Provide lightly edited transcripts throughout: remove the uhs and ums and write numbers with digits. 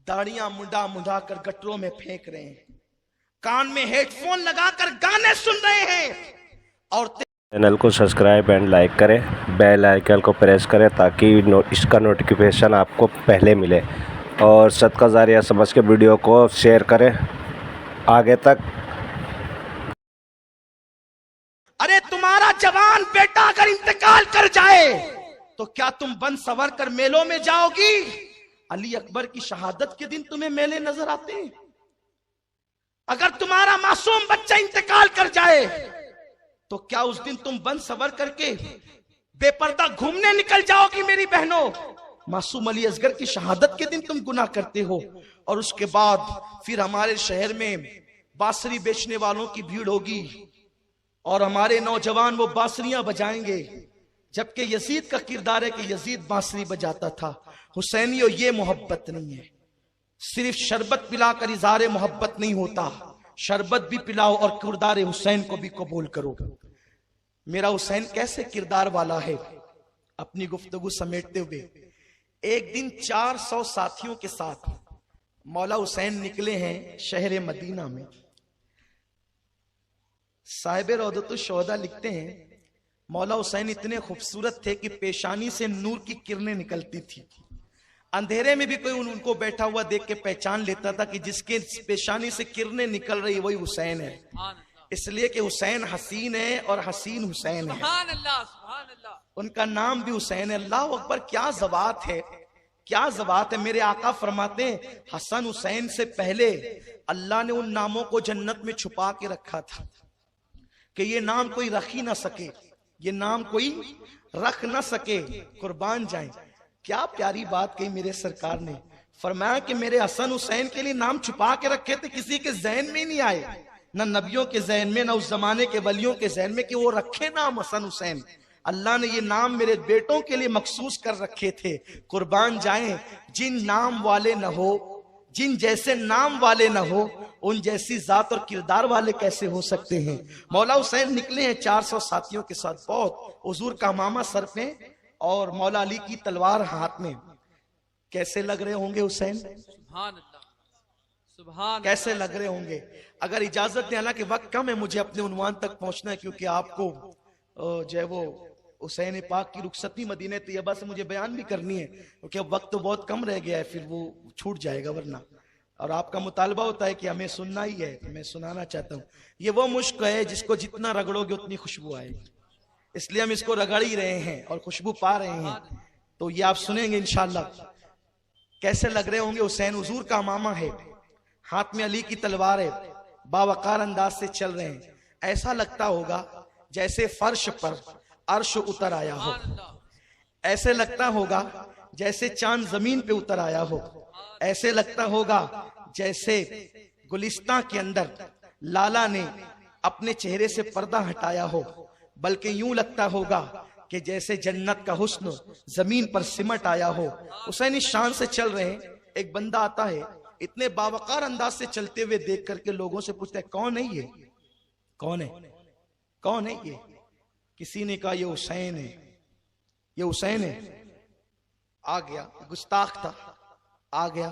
दाढ़ियां मुंडा मुंडा कर गटरों में फेंक रहे हैं, कान में हेडफोन लगाकर गाने सुन रहे हैं और चैनल को सब्सक्राइब एंड लाइक करें, बेल आइकन को प्रेस करें ताकि इसका नोटिफिकेशन आपको पहले मिले, और सदका जारिया समझ के वीडियो को शेयर करें आगे तक। अरे तुम्हारा जवान बेटा अगर इंतकाल कर जाए तो क्या तुम बन सवर कर मेलों में जाओगी? अली अकबर की शहादत के दिन तुम्हें मेले नजर आते हैं? अगर तुम्हारा मासूम बच्चा इंतकाल कर जाए तो क्या उस दिन तुम बन सवर करके बेपर्दा घूमने निकल जाओगी? मेरी बहनों, मासूम अली असगर की शहादत के दिन तुम गुनाह करते हो, और उसके बाद फिर हमारे शहर में बांसुरी बेचने वालों की भीड़ होगी और हमारे नौजवान वो बांसुरियां बजाएंगे, जबकि यजीद का किरदार है कि यजीद बांसुरी बजाता था। हुसैनियों, ये मोहब्बत नहीं है। सिर्फ शरबत पिलाकर इज़हार मोहब्बत नहीं होता, शरबत भी पिलाओ और किरदार हुसैन को भी कबूल करो। मेरा हुसैन कैसे किरदार वाला है? अपनी गुफ्तगू समेटते हुए, एक दिन 400 साथियों के साथ मौला हुसैन निकले हैं शहर मदीना में। साहिब रौदतुश शोहदा लिखते हैं, मौला हुसैन इतने खूबसूरत थे कि पेशानी से नूर की किरणें निकलती थी। अंधेरे में भी कोई उनको बैठा हुआ देख के पहचान लेता था कि जिसके पेशानी से किरणें निकल रही वही हुसैन है, इसलिए कि हुसैन हसीन है और हसीन हुसैन है। उनका नाम भी हुसैन है। अल्लाह अकबर, क्या ज़बात है, क्या ज़बात है। मेरे आका फरमाते हैं, हसन हुसैन से पहले अल्लाह ने उन नामों को जन्नत में छुपा के रखा था कि ये नाम कोई रख ही ना सके, ये नाम कोई रख ना सके, कुर्बान जाए। क्या प्यारी बात कही मेरे सरकार ने। फरमाया कि मेरे हसन हुसैन के लिए नाम छुपा के रखे थे, किसी के जहन में नहीं आए, ना नबियों के जहन में, ना उस जमाने के वलियों के जहन में कि वो रखे नाम हसन हुसैन। अल्लाह ने ये नाम मेरे बेटों के लिए मखसूस कर रखे थे। कुर्बान जाएं, जिन नाम वाले न हो, जिन जैसे नाम वाले न हो, उन जैसी जात और किरदार वाले कैसे हो सकते हैं। मौला हुसैन निकले हैं 400 साथियों के साथ। बहुत हुजूर का मामा सर पे और मौला अली की तलवार हाथ में। कैसे लग रहे होंगे हुसैन? सुभान अल्लाह, सुभान। कैसे लग रहे होंगे? अगर इजाजत दें, हालांकि वक्त कम है, मुझे अपने उन्वान तक पहुंचना है, क्योंकि आपको जो है वो हुसैन पाक की रुखसती मदीने तैयबा से मुझे बयान भी करनी है, क्योंकि अब वक्त तो बहुत कम रह गया है, फिर वो छूट जाएगा वरना। और आपका मुतालबा होता है कि हमें सुनना ही है, मैं सुनाना चाहता हूँ। ये वो मुश्क है जिसको जितना रगड़ोगे उतनी खुशबू आएगी, इसलिए हम इसको रगड़ ही रहे हैं और खुशबू पा रहे हैं। तो ये आप सुनेंगे इंशाल्लाह। कैसे लग रहे होंगे हुसैन? हुजूर का मामा है, हाथ में अली की तलवार है, बावकार अंदाज से चल रहे हैं। ऐसा लगता होगा जैसे फर्श पर अर्श उतर आया हो, ऐसे लगता होगा जैसे चांद जमीन पे उतर आया हो, ऐसे लगता होगा जैसे गुलिस्तां के अंदर लाला ने अपने चेहरे से पर्दा हटाया हो, बल्कि यूं लगता होगा कि जैसे जन्नत का हुस्न जमीन पर सिमट आया हो। हुसैनी शान से चल रहे हैं। एक बंदा आता है, इतने बावकार अंदाज से चलते हुए देख करके लोगों से पूछता है, कौन है ये? कौन है? कौन है ये? किसी ने कहा ये हुसैन है, ये हुसैन है। आ गया, गुस्ताख था, आ गया।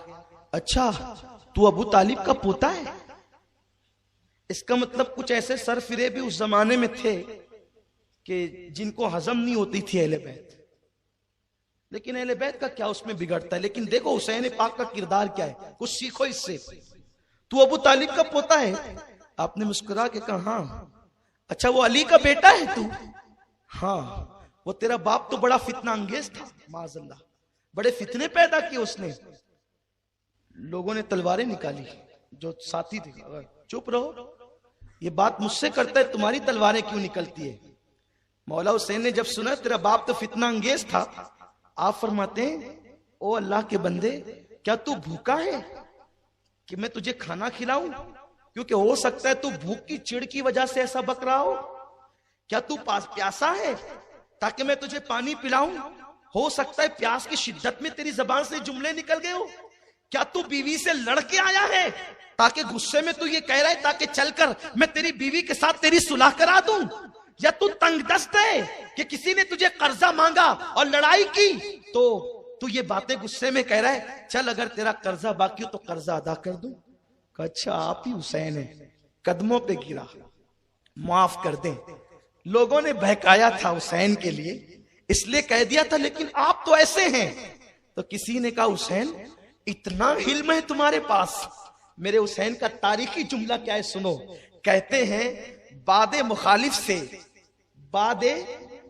अच्छा, तू अबू तालिब का पोता है? इसका मतलब कुछ ऐसे सरफिरे भी उस जमाने में थे कि जिनको हजम नहीं होती थी अहले बैत। लेकिन अहले बैत का क्या उसमें बिगड़ता है? लेकिन देखो हुसैन पाक का किरदार क्या है, कुछ सीखो इससे। तू अबू तालिब का पोता है? आपने मुस्कुरा के कहा हाँ। अच्छा, वो अली का बेटा है तू? हाँ। वो तेरा बाप तो बड़ा फितना अंगेज था, माज़अल्लाह, बड़े फितने पैदा किए उसने। लोगों ने तलवारें निकाली, जो साथी थे। चुप रहो, ये बात मुझसे करता है, तुम्हारी तलवारें क्यों निकलती है? मौला हुसैन ने जब सुना तेरा बाप तो फितना अंगेज था, आप फरमाते हैं, ओ अल्लाह के बंदे, क्या तू भूखा है कि मैं तुझे खाना खिलाऊं? क्योंकि हो सकता है तू भूख की चिढ़ की वजह से ऐसा बक रहा हो। क्या तू प्यासा है ताकि मैं तुझे पानी पिलाऊं? हो सकता है प्यास की शिद्दत में तेरी जबान से जुमले निकल गए हो। क्या तू बीवी से लड़के आया है ताकि गुस्से में तू ये कह रहा है ताकि चलकर मैं तेरी बीवी के साथ तेरी सुलह करा दूं? या तू तंगदस्त है कि किसी ने तुझे कर्जा मांगा और लड़ाई की तो तू ये बातें गुस्से में कह रहा है, चल अगर तेरा कर्जा बाकी हो तो कर्जा अदा कर दूं। अच्छा आप ही हुसैन है, कदमों पे गिरा, माफ कर दें। लोगों ने बहकाया था हुसैन के लिए, इसलिए कह दिया था, लेकिन आप तो ऐसे हैं। तो किसी ने कहा हुसैन इतना हिल्म है तुम्हारे पास। मेरे हुसैन का तारीखी जुमला क्या है सुनो। कहते हैं बादे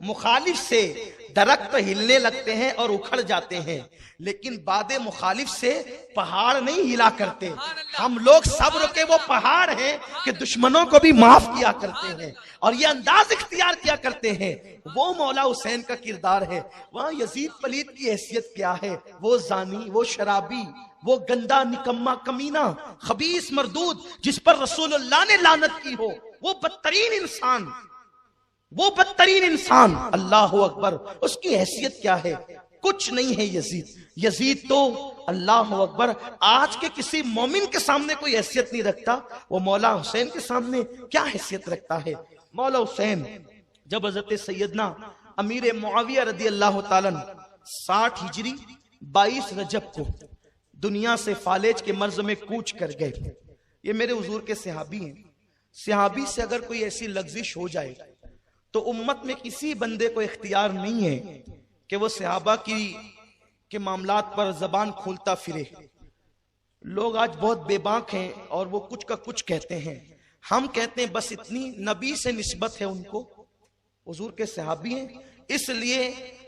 मुखालिफ से दरख्त हिलने लगते हैं और उखड़ जाते हैं, लेकिन बादे मुखालिफ से पहाड़ नहीं हिला करते। हम लोग सब्र के वो पहाड़ हैं कि दुश्मनों को भी माफ किया करते हैं और ये अंदाज इख्तियार किया करते हैं। वो मौला हुसैन का किरदार है। वहां यजीद पलीद की हैसियत क्या है? वो जानी, वो शराबी, वो गंदा निकम्मा कमीना खबीस मरदूद जिस पर रसूलुल्लाह ने लानत की हो, वो बदतरीन इंसान, अल्लाह अकबर, उसकी हैसियत क्या है? कुछ नहीं है यजीद तो अल्लाह अकबर आज के किसी मोमिन के सामने कोई हैसियत नहीं रखता, वो मौला हुसैन के सामने क्या हैसियत रखता है। मौला हुसैन जब हजरत सैयदना अमीर मुआविया रदी अल्लाह ताला 60 हिजरी 22 रजब को दुनिया से फालेज के मर्ज में कूच कर गए। ये मेरे हुजूर के सहाबी हैं। सहाबी से अगर कोई ऐसी लग्जिश हो जाए तो उम्मत में किसी बंदे को इख्तियार नहीं है कि वो सहाबा के मामलात पर जबान खोलता फिरे। लोग आज बहुत बेबाक हैं और वो कुछ का कुछ कहते हैं। हम कहते हैं बस इतनी नबी से निस्बत है उनको, हुजूर के सहाबी हैं, इसलिए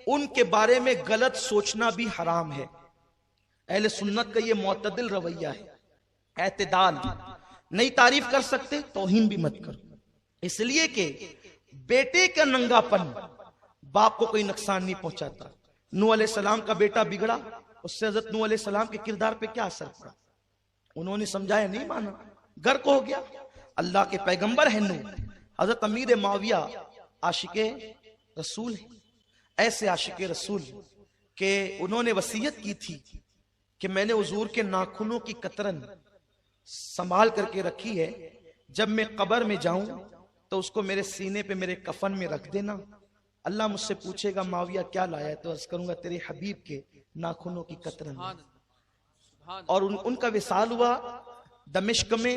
उनके बारे में गलत सोचना भी हराम है। अहले सुन्नत का ये मुअतदिल रवैया है, एतदाल। नहीं तारीफ कर सकते, तौहीन भी मत करो, इसलिए कि बेटे का नंगापन बाप को कोई नुकसान नहीं पहुंचाता। नूह अलैहिस्सलाम का बेटा बिगड़ा, उससे हजरत नूह अलैहिस्सलाम के किरदार पे क्या असर पड़ा? उन्होंने समझाया, नहीं माना, गर्क हो गया। अल्लाह के पैगंबर है नूह। हजरत अमीर मुआविया आशिके रसूल है, ऐसे आशिके रसूल के उन्होंने वसीयत की थी कि मैंने हुजूर के नाखूनों की कतरन संभाल करके रखी है, जब मैं कब्र में जाऊं तो उसको मेरे सीने पे मेरे कफन में रख देना। अल्लाह मुझसे पूछेगा मुआविया क्या लाया है, तो अर्ज करूंगा तेरे हबीब के नाखूनों की कतरन। और उनका विसाल हुआ दमिश्क में,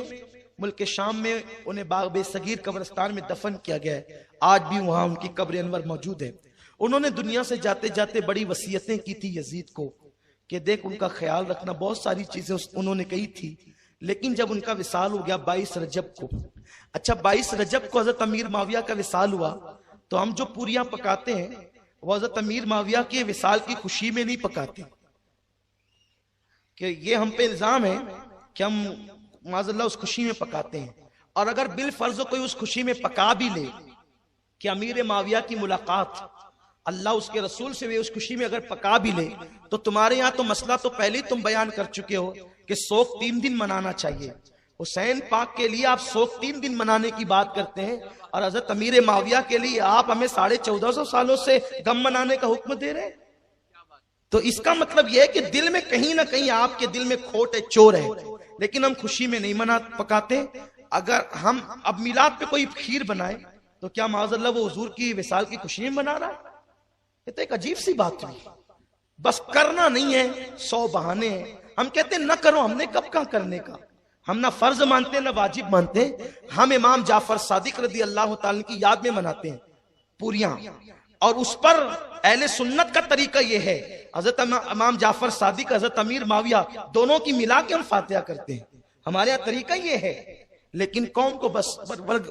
मुल्क शाम में। उन्हें बाग़ सगीर कब्रिस्तान में दफन किया गया है। आज भी वहां उनकी कब्र अनवर मौजूद है। उन्होंने दुनिया से जाते जाते बड़ी वसीयतें की थी यजीद को कि देख उनका ख्याल रखना, बहुत सारी चीजें उन्होंने कही थी। लेकिन जब उनका विसाल हो गया 22 रजब को, अच्छा 22 रजब को हजरत अमीर मुआविया का विसाल हुआ, तो हम जो पूरियां पकाते हैं वो हजरत अमीर मुआविया के विसाल की खुशी में नहीं पकाते, कि ये हम पे इल्जाम है कि हम माज़अल्लाह उस खुशी में पकाते हैं। और अगर बिल फर्ज कोई उस खुशी में पका भी ले कि अमीर मुआविया की मुलाकात अल्लाह उसके रसूल से, वे उस खुशी में अगर पका भी ले, तो तुम्हारे यहाँ तो मसला तो पहले ही तुम बयान कर चुके हो कि शोक 3 दिन मनाना चाहिए। हुसैन पाक के लिए आप शोक 3 दिन मनाने की बात करते हैं, और हजरत अमीर मुआविया के लिए आप हमें 1450 सालों से गम मनाने का हुक्म दे रहे हैं। तो इसका मतलब यह है कि दिल में कहीं ना कहीं आपके दिल में खोट है, चोर है। लेकिन हम खुशी में नहीं पकाते। अगर हम अब मिलाद पे कोई खीर बनाए तो क्या माज़अल्लाह वो हुजूर की विसाल की खुशी में बना रहा है? ये तो एक अजीब सी बात हुई। बस करना नहीं है, 100 बहाने हैं। हम कहते हैं ना करो, हमने कब कहा करने का? हम ना फर्ज मानते हैं ना वाजिब मानते हैं। हम इमाम जाफर सादिक रदी अल्लाह ताला की याद में मनाते हैं पूरियां, और उस पर अहले सुन्नत का तरीका यह है, हजरत इमाम जाफर सादिक, हजरत अमीर मुआविया दोनों की मिला के हम फातिहा करते हैं। हमारे यहाँ तरीका यह है। लेकिन कौम को बस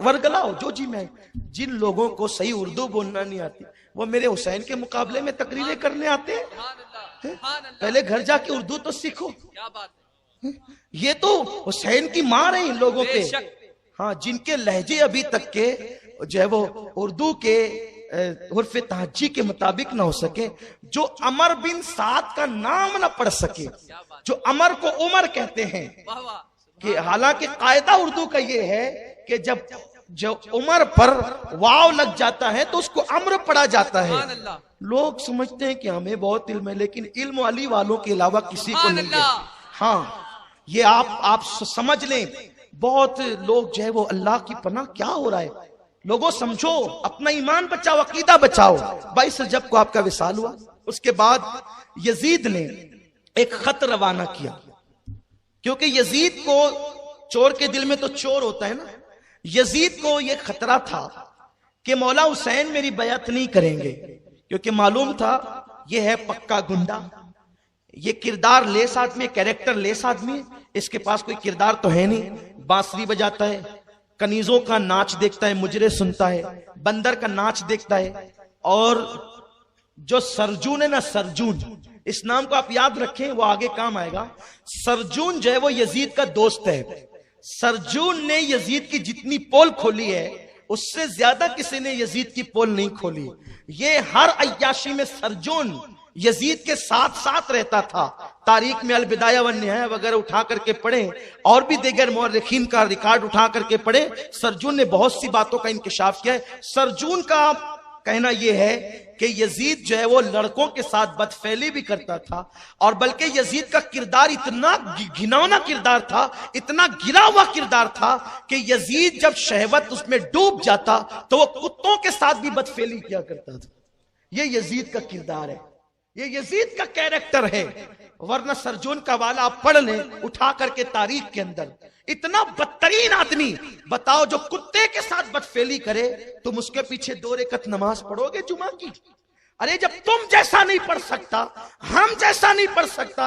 वर्गलाओ जो जी में। जिन लोगों को सही उर्दू बोलना नहीं आती वो मेरे हुसैन के मुकाबले में तकरीरें करने आते हैं। पहले घर जाके उर्दू तो सीखो। क्या बात है? ये तो हुसैन की मार है इन लोगों पे। हाँ, जिनके लहजे अभी तक के जो है वो उर्दू के उर्फ तहज्जी के मुताबिक ना हो सके, जो अमर बिन साद का नाम ना पढ़ सके, जो अमर को उमर कहते हैं, कि हालांकि कायदा उर्दू का ये है कि जब उमर पर वाव लग जाता है तो उसको अम्र पढ़ा जाता है। लोग समझते हैं कि हमें बहुत इल्म है, लेकिन इल्म अली वालों के अलावा किसी को नहीं है। हाँ, ये आप समझ लें। बहुत लोग जो है वो अल्लाह की पनाह, क्या हो रहा है? लोगों समझो, अपना ईमान बचाओ, अकीदा बचाओ। 22 रजब को आपका विसाल हुआ, उसके बाद यजीद ने एक खत रवाना किया, क्योंकि यजीद को, चोर के दिल में तो चोर होता है ना, यजीद को यह खतरा था कि मौला हुसैन मेरी बैअत नहीं करेंगे, क्योंकि मालूम था यह है पक्का गुंडा, ये किरदार लेस आदमी, कैरेक्टर लेस आदमी, इसके पास कोई किरदार तो है नहीं। बांसुरी बजाता है, कनीजों का नाच देखता है, मुजरे सुनता है, बंदर का नाच देखता है। और जो सरजून है ना, सरजून, इस नाम को आप याद रखें, वो आगे काम आएगा। सरजून जो है वो यजीद का दोस्त है। सरजून ने यजीद की जितनी पोल खोली है उससे ज्यादा किसी ने यजीद की पोल नहीं खोली। ये हर अय्याशी में सरजून यजीद के साथ साथ रहता था। तारीख में अलबिदाया व निहाया वगैरह उठा करके पढ़े, और भी दीगर मौरखीन का रिकॉर्ड उठा करके पढ़े, सरजून ने बहुत सी बातों का इंकिशाफ किया है। सरजून का कहना यह है कि यजीद जो है वो लड़कों के साथ बदफैली भी करता था, और बल्कि यजीद का किरदार इतना घिनौना किरदार था, इतना गिरा हुआ किरदार था कि यजीद जब शहवत उसमें डूब जाता तो वो कुत्तों के साथ भी बदफैली किया करता था। ये यजीद का किरदार है, ये यजीद का कैरेक्टर है। वरना सरजून का वाला आप पढ़ लें उठा करके तारीख के अंदर, इतना बदतरीन आदमी बताओ जो कुत्ते के साथ बदफेली करे, तुम उसके पीछे 2 रकात नमाज पढ़ोगे जुमा की? अरे जब तुम जैसा नहीं पढ़ सकता, हम जैसा नहीं पढ़ सकता।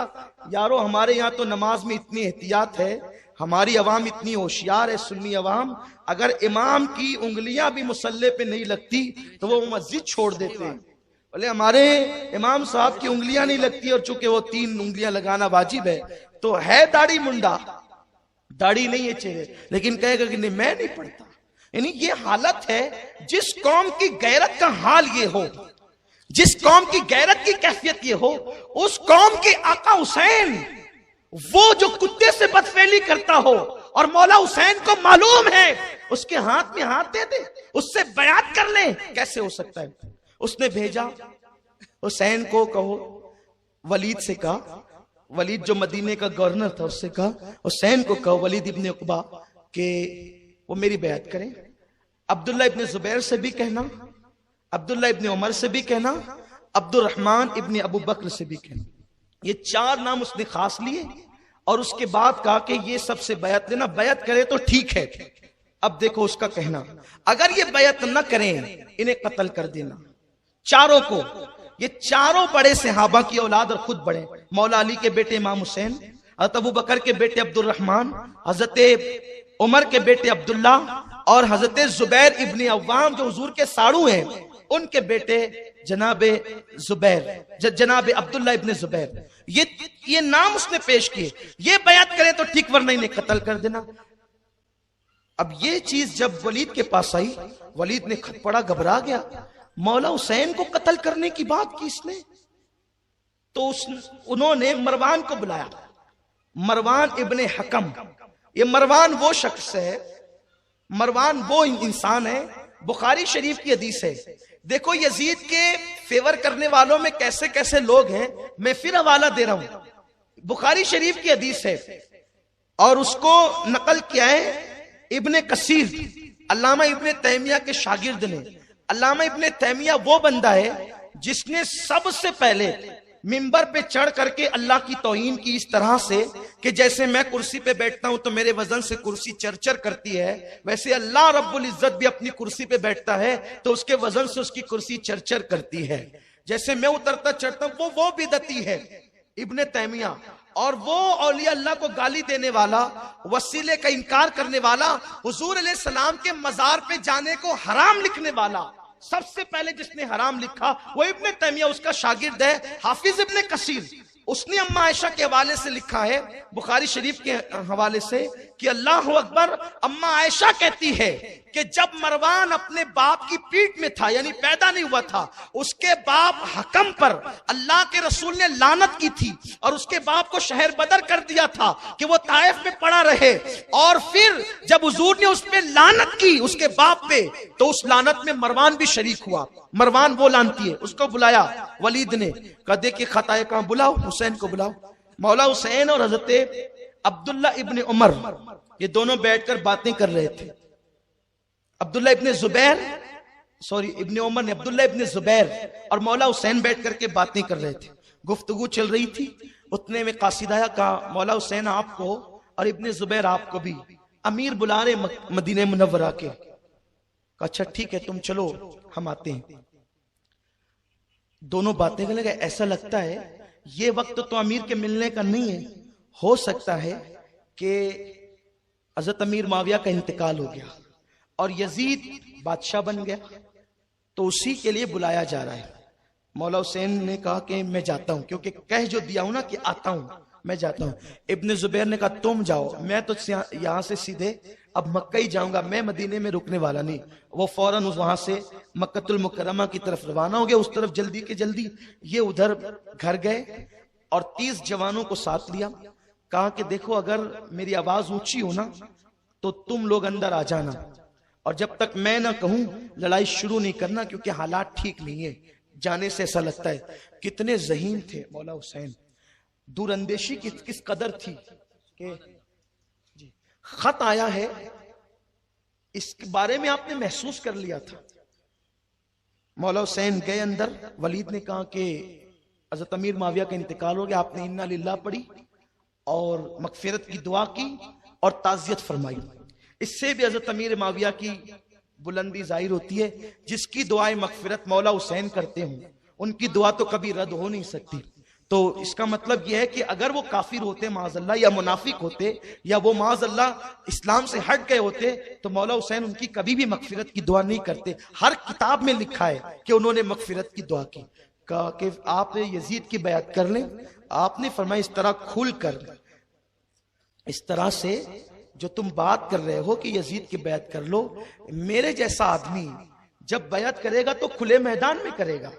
यारो हमारे यहाँ तो नमाज में इतनी एहतियात है, हमारी अवाम इतनी होशियार है, सुन्नी अवाम, अगर इमाम की उंगलियां भी मुसल्ले पे नहीं लगती तो वो मस्जिद छोड़ देते हैं। बोले हमारे इमाम साहब की उंगलियां नहीं लगती, और चूंकि वो 3 उंगलियां लगाना वाजिब है, तो है दाढ़ी मुंडा, दाढ़ी नहीं है चेहरे, लेकिन कहेगा कि नहीं मैं नहीं पढ़ता। यानी ये हालत है, जिस कौम की गैरत का हाल ये हो, जिस कौम की गैरत की कैफियत ये हो, उस कौम के आका हुसैन वो जो कुत्ते से बदफेली करता हो, और मौला हुसैन को मालूम है उसके हाथ में हाथ दे दे, उससे बयात कर ले, कैसे हो सकता है? उसने भेजा हुसैन को, कहो वलीद से कहा, वलीद जो मदीने का गवर्नर था उससे कहा, हुसैन को कहो वलीद इब्ने उकबा कि वो मेरी बैत करें। अब्दुल्ला इब्ने जुबैर से भी कहना, अब्दुल्ला इब्ने उमर से भी कहना, अब्दुर्रहमान इब्ने अबू बकर से भी कहना। ये 4 नाम उसने खास लिए, और उसके बाद कहा कि ये सबसे बैत लेना, बैत करे तो ठीक है। अब देखो उसका कहना, अगर ये बैत न करें इन्हें कत्ल कर देना, चारों को। ये चारों बड़े सहाबा की औलाद और खुद बड़े, मौला अली के बेटे इमाम हुसैन, हज़रत अबू बकर के बेटे अब्दुर्रहमान, हज़रत उमर के बेटे अब्दुल्ला, और हज़रत जुबैर इब्ने अव्वाम जो हुजूर के साड़ू हैं, उनके बेटे जनाबे जुबैर, जनाबे अब्दुल्ला इब्ने जुबैर। ये नाम उसने पेश किए। ये बयात करे तो ठीक, वरना इन्हें कत्ल कर देना। अब ये चीज जब वलीद के पास आई, वलीद ने खत पढ़ा, घबरा गया। मौला हुसैन को कत्ल करने की बात की इसने, तो उन्होंने मरवान को बुलाया। मरवान इब्ने हकम, ये मरवान वो शख्स है, मरवान वो इंसान है, बुखारी शरीफ की हदीस है। देखो यजीद के फेवर करने वालों में कैसे कैसे लोग हैं, मैं फिर हवाला दे रहा हूं, बुखारी शरीफ की हदीस है, और उसको नकल किया है इब्ने कसीर, अल्लामा इब्ने तैमिया के शागिर्द ने। अल्लामा इब्ने तैमिया वो बंदा है जिसने सबसे पहले मिंबर पे चढ़ करके अल्लाह की तौहीन की इस तरह से कि जैसे मैं कुर्सी पे बैठता हूं तो मेरे वजन से कुर्सी चरचर करती है, वैसे अल्लाह रब्बुल इज्जत भी अपनी कुर्सी पे बैठता है तो उसके वजन से उसकी कुर्सी चरचर करती है। जैसे मैं उतरता चढ़ता हूं वो बिदती है इब्ने तैमिया। और वो औलिया अल्लाह को गाली देने वाला, वसीले का इनकार करने वाला, हुजूर अलैहि सलाम के मजार पे जाने को हराम लिखने वाला, सबसे पहले जिसने हराम लिखा वो इब्ने तैमिया, उसका शागिर्द है हाफिज इब्ने कसीर। उसने अम्मा आयशा के हवाले से लिखा है, बुखारी शरीफ के हवाले से, कि अल्लाह अकबर, अम्मा आयशा कहती है कि जब मरवान अपने बाप की पीठ में था, यानी पैदा नहीं हुआ था, उसके बाप हकम पर अल्लाह के रसूल ने लानत की थी और उसके बाप को शहर बदर कर दिया था कि वो ताइफ में पड़ा रहे। और फिर जब हुजूर ने उस पे लानत की उसके बाप पे, तो उस लानत में मरवान भी शरीक हुआ। मरवान वो लानती है, उसको बुलाया वलीद ने, कहा देखिए खत आए, कहां, बुलाओ हुसैन को बुलाओ। मौला हुसैन और हजरत अब्दुल्ला इब्ने उमर ये दोनों बैठकर बातें कर रहे थे। अब्दुल्ला इब्ने जुबैर सॉरी इब्ने उमर ने अब्दुल्ला इब्ने जुबैर और मौला हुसैन बैठ करके बातें कर रहे थे, गुफ्तगू चल रही थी। उतने में कासिद आया, कहा मौला हुसैन आपको और इब्ने जुबैर आपको भी अमीर बुला रहे मदीने मुनव्वरा के। कहा अच्छा ठीक है तुम चलो हम आते हैं। दोनों बातें करने लगे। ऐसा लगता है ये वक्त तो अमीर के मिलने का नहीं है, हो सकता है कि हजरत अमीर माविया का इंतकाल हो गया और यजीद बादशाह बन गया, तो उसी के लिए बुलाया जा रहा है। मौला हुसैन ने कहा कि मैं जाता हूं, क्योंकि कह जो दिया हूं ना कि आता हूं, मैं जाता हूं। इब्ने जुबैर ने कहा तुम जाओ, मैं तो यहां से सीधे अब मक्का ही जाऊंगा, मैं मदीने में रुकने वाला नहीं। वो फौरन वहां से मक्कतुल मुकर्रमा की तरफ रवाना हो गया, उस तरफ जल्दी के जल्दी। ये उधर घर गए और 30 जवानों को साथ लिया। कहा कि देखो अगर मेरी आवाज ऊंची हो ना तो तुम लोग अंदर आ जाना, और जब तक मैं ना कहूं लड़ाई शुरू नहीं करना, क्योंकि हालात ठीक नहीं है। जाने से ऐसा लगता है कितने ज़हीन थे मौला हुसैन, दूरअंदेशी किस कदर थी कि खत आया है इसके बारे में आपने महसूस कर लिया था। मौला हुसैन गए अंदर। वलीद ने कहा कि हज़रत अमीर माविया का इंतकाल हो गया, आपने इन्ना लिल्लाह पढ़ी और मगफिरत की दुआ की और ताज़ियत फरमाई। इससे भी हज़रत अमीर माविया की बुलंदी जाहिर होती है। जिसकी दुआएं मगफिरत मौला हुसैन करते हों उनकी दुआ तो कभी रद्द हो नहीं सकती। तो इसका मतलब यह है कि अगर वो काफिर होते माज़अल्लाह, या मुनाफिक होते, या वो माज़अल्लाह इस्लाम से हट गए होते, तो मौला हुसैन उनकी कभी भी मगफिरत की दुआ नहीं करते। हर किताब में लिखा है कि उन्होंने मगफिरत की दुआ की। कहा कि आप यजीद की बैत कर लें। आपने फरमाया इस तरह खुल कर, इस तरह से जो तुम बात कर रहे हो कि यजीद की बैत कर लो, मेरे जैसा आदमी जब बैत करेगा तो खुले मैदान में करेगा।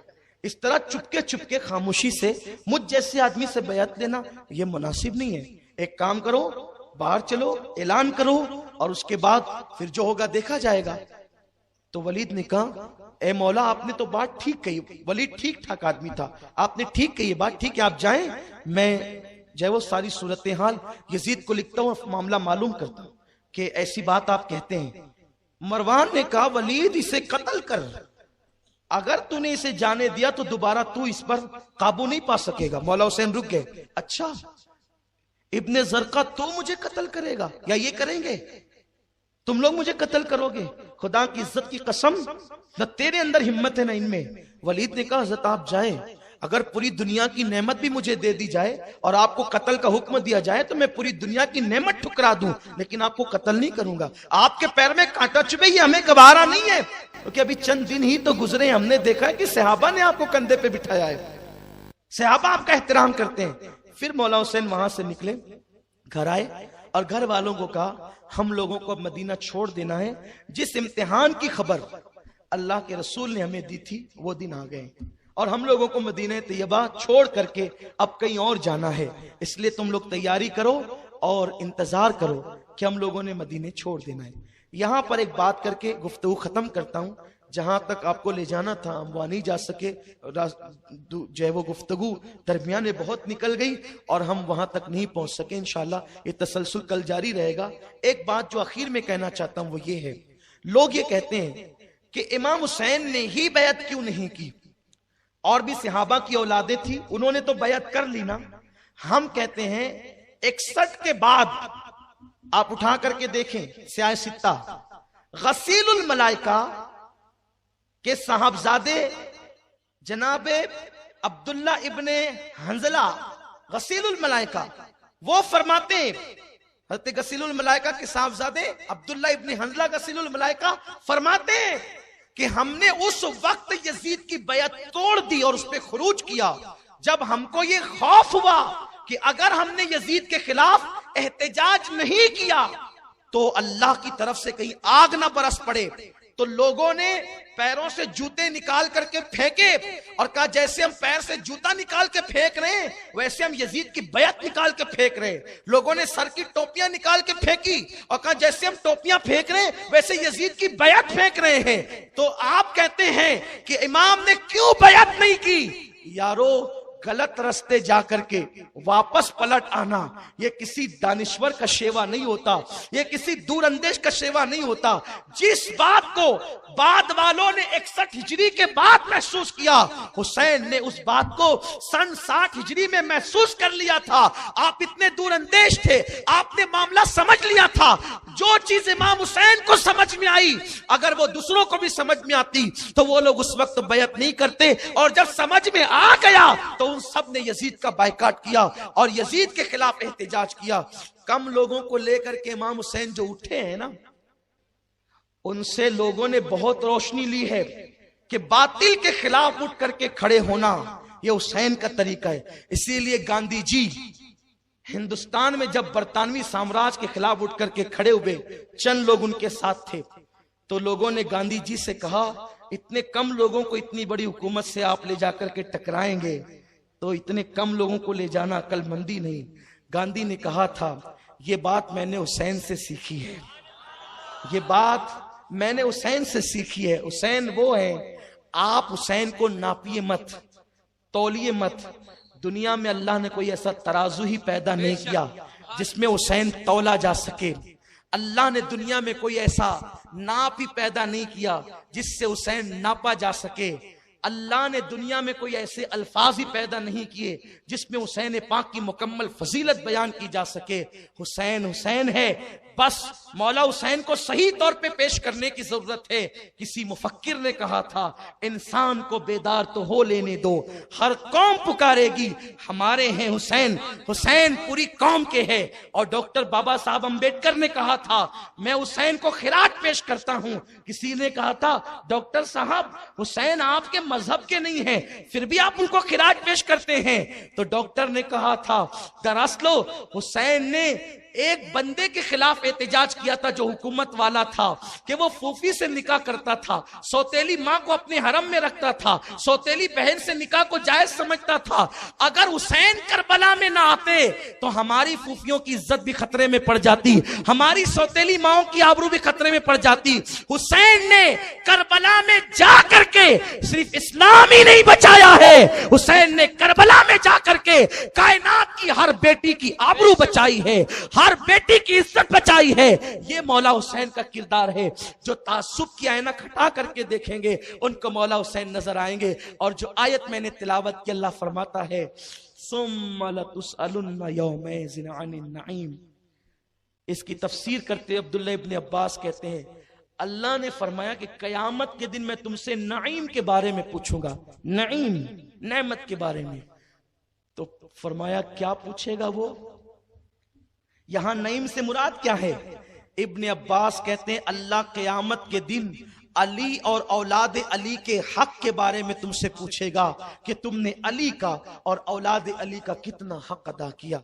इस तरह चुपके चुपके खामोशी से मुझ जैसे आदमी से बैत लेना यह मुनासिब नहीं है। एक काम करो, बाहर चलो, ऐलान करो और उसके बाद फिर जो होगा देखा जाएगा। तो वलीद ने कहा ए मौला आपने तो बात ठीक कही। वलीद ठीक ठाक आदमी था, आपने ठीक कही बात, ठीक है आप जाएं, मैं जय वो सारी सूरत हाल यजीद को लिखता हूं, मामला मालूम करता हूं कि ऐसी बात आप कहते हैं। मरवान ने कहा वलीद इसे कत्ल कर, अगर तूने इसे जाने दिया तो दोबारा तू इस पर काबू नहीं पा सकेगा। मौला हुसैन रुक गए। अच्छा इब्ने जरका तू मुझे कत्ल करेगा या ये करेंगे, तुम लोग मुझे कत्ल करोगे? खुदा की इज्जत की कसम, न तेरे अंदर हिम्मत है न इनमें। वलीद ने कहा हज़रत आप जाए, अगर पूरी दुनिया की नेमत भी मुझे दे दी जाए और आपको कत्ल का हुक्म दिया जाए तो मैं पूरी दुनिया की नेमत ठुकरा दूं, लेकिन आपको कत्ल नहीं करूंगा। आपके पैर में कांटा चुभे ये हमें गवारा नहीं है, क्योंकि अभी चंद दिन ही तो गुजरे, हमने देखा है कि सहाबा ने आपको कंधे पे बिठाया है, सहाबा आपका एहतराम करते हैं। फिर मौला हुसैन वहां से निकले, घर आए और घर वालों को कहा हम लोगों को अब मदीना छोड़ देना है। जिस इम्तिहान की खबर अल्लाह के रसूल ने हमें दी थी वो दिन आ गए और हम लोगों को मदीना तैयबा छोड़ करके अब कहीं और जाना है। इसलिए तुम लोग तैयारी करो और इंतजार करो कि हम लोगों ने मदीने छोड़ देना है। यहां पर एक बात करके गुफ्तगू खत्म करता हूं। जहां तक आपको ले जाना था हम वहां नहीं जा सके, जो है वो गुफ्तगू दरमियान में बहुत निकल गई और हम वहां तक नहीं पहुंच सके। इंशाल्लाह ये तसलसल कल जारी रहेगा। एक बात जो आखिर में कहना चाहता हूं वो ये है, लोग ये कहते हैं कि इमाम हुसैन ने ही बैत क्यों नहीं की, और भी सहाबा की औलादे थी उन्होंने तो बैत कर ली ना। हम कहते हैं 61 के बाद आप उठा करके देखें स्याह सित्ता, गसीलुल मलाइका के साहबजादे जनाबे अब्दुल्ला इब्ने हंजला गसीलुल मलाइका, वो फरमाते हज़रत गसीलुल मलाइका के साहबजादे अब्दुल्ला इब्ने हंजला गसीलुल मलाइका फरमाते कि हमने उस वक्त यजीद की बैत तोड़ दी और उस पर खुरूज किया जब हमको ये खौफ हुआ कि अगर हमने यजीद के खिलाफ एहतजाज नहीं किया तो अल्लाह की तरफ से कहीं आग ना बरस पड़े। तो लोगों ने पैरों से जूते निकाल करके फेंके और कहा जैसे हम पैर से जूता निकाल के फेंक रहे हैं वैसे हम यजीद की बैत निकाल के फेंक रहे हैं। लोगों ने सर की टोपियां निकाल के फेंकी और कहा जैसे हम टोपियां फेंक रहे हैं वैसे यजीद की बैत फेंक रहे हैं। तो आप कहते हैं कि इमाम ने क्यों बैत नहीं की? यारो गलत रास्ते जा करके वापस पलट आना, ये किसी दानिश्वर का सेवा नहीं होता, ये किसी दूरंदेश का सेवा नहीं होता। जिस बात को बाद वालों ने 61 हिजरी के बाद महसूस किया, हुसैन ने उस बात को सन 60 हिजरी में महसूस कर लिया था। आप इतने दूरंदेश थे, आपने मामला समझ लिया था। जो चीज इमाम हुसैन को समझ में आई, अगर वो दूसरों को भी समझ में आती तो वो लोग उस वक्त बैत नहीं करते। और जब समझ में आ गया तो उन सब ने यजीद का बायकाट किया और यजीद के खिलाफ एहतजाज किया। कम लोगों को लेकर के इमाम हुसैन जो उठे हैं ना, उनसे लोगों ने बहुत रोशनी ली है कि बातिल के खिलाफ उठ करके खड़े होना ये हुसैन का तरीका है। इसीलिए गांधी जी हिंदुस्तान में जब बरतानवी साम्राज्य के खिलाफ उठ करके खड़े हुए, चंद लोग उनके साथ थे, तो लोगों ने गांधी जी से कहा, इतने कम लोगों को इतनी बड़ी हुकूमत से आप ले जाकर के टकराएंगे, तो इतने कम लोगों को ले जाना अक्लमंदी नहीं। गांधी ने कहा था, ये बात मैंने हुसैन से सीखी है, ये बात मैंने हुसैन से सीखी है। हुसैन वो है, आप हुसैन को नापिए मत, तौलिए मत। दुनिया में अल्लाह ने कोई ऐसा तराजू ही पैदा नहीं किया जिसमें हुसैन तौला जा सके। अल्लाह ने दुनिया में कोई ऐसा नाप ही पैदा नहीं किया जिससे हुसैन नापा जा सके। अल्लाह ने दुनिया में कोई ऐसे अल्फाज ही पैदा नहीं किए जिसमें हुसैन पाक की मुकम्मल फजीलत बयान की जा सके। हुसैन हुसैन है, बस मौला हुसैन को सही तौर पे पेश करने की जरूरत है। किसी मुफक्किर ने कहा था, इंसान को बेदार तो हो लेने दो, हर कौम पुकारेगी हमारे हैं हुसैन, हुसैन पूरी कौम के है। और डॉक्टर बाबा साहब अम्बेडकर ने कहा था, मैं हुसैन को खिरात पेश करता हूं। किसी ने कहा था, डॉक्टर साहब हुसैन आपके मजहब के नहीं है, फिर भी आप उनको खिरात पेश करते हैं। तो डॉक्टर ने कहा था, दरअसल हुसैन ने एक बंदे के खिलाफ एहतजाज किया था जो हुकूमत वाला था, कि वो फूफी से निकाह करता था, सौतेली माँ को अपने हरम में रखता था, सौतेली बहन से निकाह को जायज समझता था। अगर हुसैन करबला में ना आते तो हमारी फूफियों की इज्जत भी खतरे में पड़ जाती, हमारी सौतेली माओ की आबरू भी खतरे में पड़ जाती। हुसैन ने करबला में जा करके सिर्फ इस्लाम ही नहीं बचाया है, हुसैन ने करबला में जा करके कायनात की हर बेटी की आबरू बचाई है, हर बेटी की इज्जत बचाई है। ये मौला हुसैन का किरदार है। जो तासुब की ऐनक हटा करके देखेंगे उनको मौला हुसैन नजर आएंगे। और जो आयत मैंने तिलावत की, अल्लाह फरमाता है, सुम्मा लतुसअलुन्ना यौमइज़िन अनिन नईम। इसकी तफसीर करते अब्दुल्ला इब्न अब्बास कहते हैं, अल्लाह ने फरमाया कि कयामत के दिन मैं तुमसे नईम के बारे में पूछूंगा, नईम नेमत के बारे में। तो फरमाया क्या पूछेगा वो? यहां नईम से मुराद क्या है? इब्ने अब्बास कहते हैं, अल्लाह क़यामत के दिन अली और औलाद अली के हक के बारे में तुमसे पूछेगा कि तुमने अली का और औलाद अली का कितना हक अदा किया।